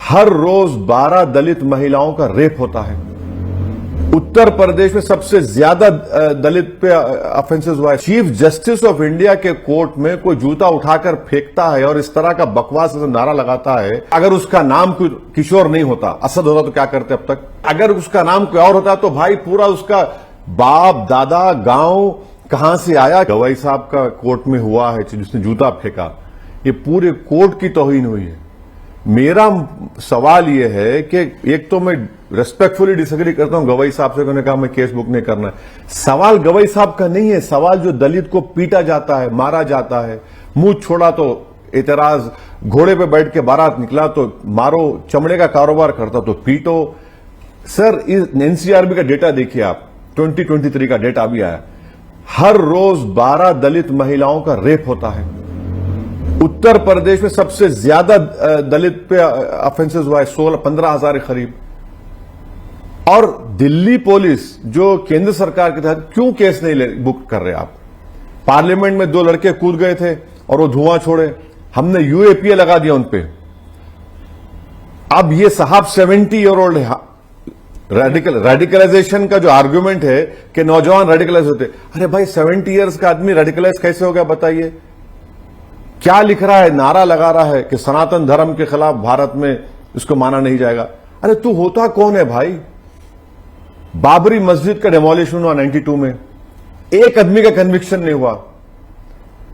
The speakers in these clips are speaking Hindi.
हर रोज 12 दलित महिलाओं का रेप होता है। उत्तर प्रदेश में सबसे ज्यादा दलित पे ऑफेंसेस हुआ है। चीफ जस्टिस ऑफ इंडिया के कोर्ट में कोई जूता उठाकर फेंकता है और इस तरह का बकवास नारा लगाता है। अगर उसका नाम किशोर नहीं होता, असद होता तो क्या करते अब तक? अगर उसका नाम कोई और होता तो भाई पूरा उसका बाप दादा गांव कहां से आया। गवाई साहब का कोर्ट में हुआ है जिसने जूता फेंका, ये पूरे कोर्ट की तौहीन हुई है। मेरा सवाल यह है कि एक तो मैं रेस्पेक्टफुली डिसएग्री करता हूं गवाई साहब से, उन्होंने कहा मैं केस बुक नहीं करना है। सवाल गवाई साहब का नहीं है, सवाल जो दलित को पीटा जाता है, मारा जाता है, मुंह छोड़ा तो एतराज, घोड़े पे बैठ के बारात निकला तो मारो, चमड़े का कारोबार करता तो पीटो। सर एनसीआरबी का डेटा देखिए आप, 2023 का डेटा अभी आया, हर रोज 12 दलित महिलाओं का रेप होता है। उत्तर प्रदेश में सबसे ज्यादा दलित पे ऑफेंसेस हुआ है, 15,000 के करीब। और दिल्ली पुलिस जो केंद्र सरकार के तहत क्यों केस नहीं बुक कर रहे आप? पार्लियामेंट में 2 लड़के कूद गए थे और वो धुआं छोड़े, हमने यूएपीए लगा दिया उन पे। अब ये साहब 70 ईयर ओल्ड है। रेडिकलाइजेशन का जो आर्गुमेंट है कि नौजवान रेडिकलाइज होते, अरे भाई 70 ईयर्स का आदमी रेडिकलाइज कैसे हो गया बताइए? क्या लिख रहा है? नारा लगा रहा है कि सनातन धर्म के खिलाफ भारत में इसको माना नहीं जाएगा। अरे तू होता कौन है भाई? बाबरी मस्जिद का डेमोलिशन हुआ 92 में, एक आदमी का कन्विक्शन नहीं हुआ।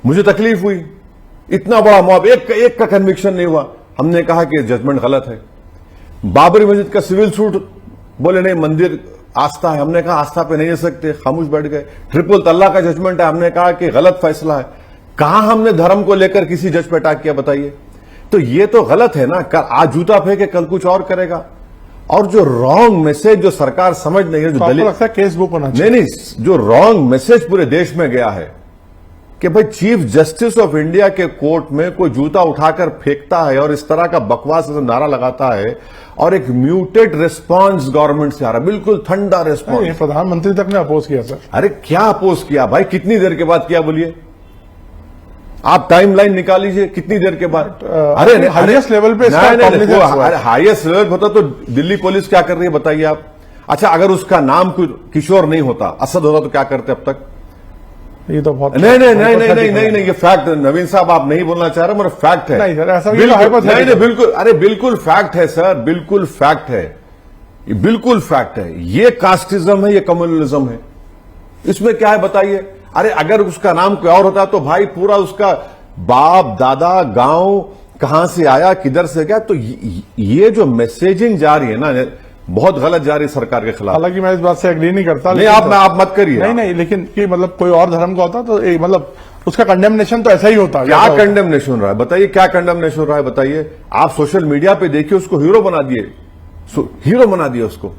मुझे तकलीफ हुई, इतना बड़ा मॉब, एक का कन्विक्शन नहीं हुआ। हमने कहा कि जजमेंट गलत है। बाबरी मस्जिद का सिविल सूट, बोले नहीं मंदिर आस्था है, हमने कहा आस्था पे नहीं जा सकते, खामोश बैठ गए। ट्रिपल तलाक का जजमेंट है, हमने कहा कि गलत फैसला है। कहां हमने धर्म को लेकर किसी जज पे अटैक किया बताइए? तो ये तो गलत है ना। आज जूता फेंके कल कुछ और करेगा। और जो रॉन्ग मैसेज जो सरकार समझ नहीं है, जो दलित लगता है केस बुक होना चाहिए। नहीं, जो रॉन्ग मैसेज पूरे देश में गया है कि भाई चीफ जस्टिस ऑफ इंडिया के कोर्ट में कोई जूता उठाकर फेंकता है और इस तरह का बकवास नारा लगाता है और एक म्यूटेड रिस्पांस गवर्नमेंट से आ रहा है, बिल्कुल ठंडा रिस्पांस। प्रधानमंत्री तक ने अपोज किया सर। अरे क्या अपोज किया भाई? कितनी देर के बाद किया बोलिए? आप टाइमलाइन निकाल लीजिए कितनी देर के बाद। अरे हाईएस्ट लेवल पे हाईएस्ट लेवल होता तो दिल्ली पुलिस क्या कर रही है बताइए आप? अच्छा अगर उसका नाम किशोर नहीं होता, असद होता तो क्या करते अब तक? ये तो बहुत नहीं, ये फैक्ट। नवीन साहब आप नहीं बोलना चाह रहे, मेरा फैक्ट है। नहीं सर, ऐसा नहीं, बिल्कुल, अरे बिल्कुल फैक्ट है सर, बिल्कुल फैक्ट है, ये बिल्कुल फैक्ट है। ये कास्टिज्म है, ये कम्युनलिज्म है, इसमें क्या है बताइए? अरे अगर उसका नाम कोई और होता तो भाई पूरा उसका बाप दादा गांव कहां से आया, किधर से गया। तो ये जो मैसेजिंग जा रही है ना, बहुत गलत जा रही है सरकार के खिलाफ। हालांकि मैं इस बात से एग्री नहीं करता। नहीं, आप मत करिए। नहीं, लेकिन कि मतलब कोई और धर्म का होता तो मतलब उसका कंडेमनेशन तो ऐसा ही होता। क्या कंडेमनेशन रहा है बताइए? क्या कंडेमनेशन रहा है बताइए? आप सोशल मीडिया पे देखिए, उसको हीरो बना दिए, हीरो बना दिया उसको।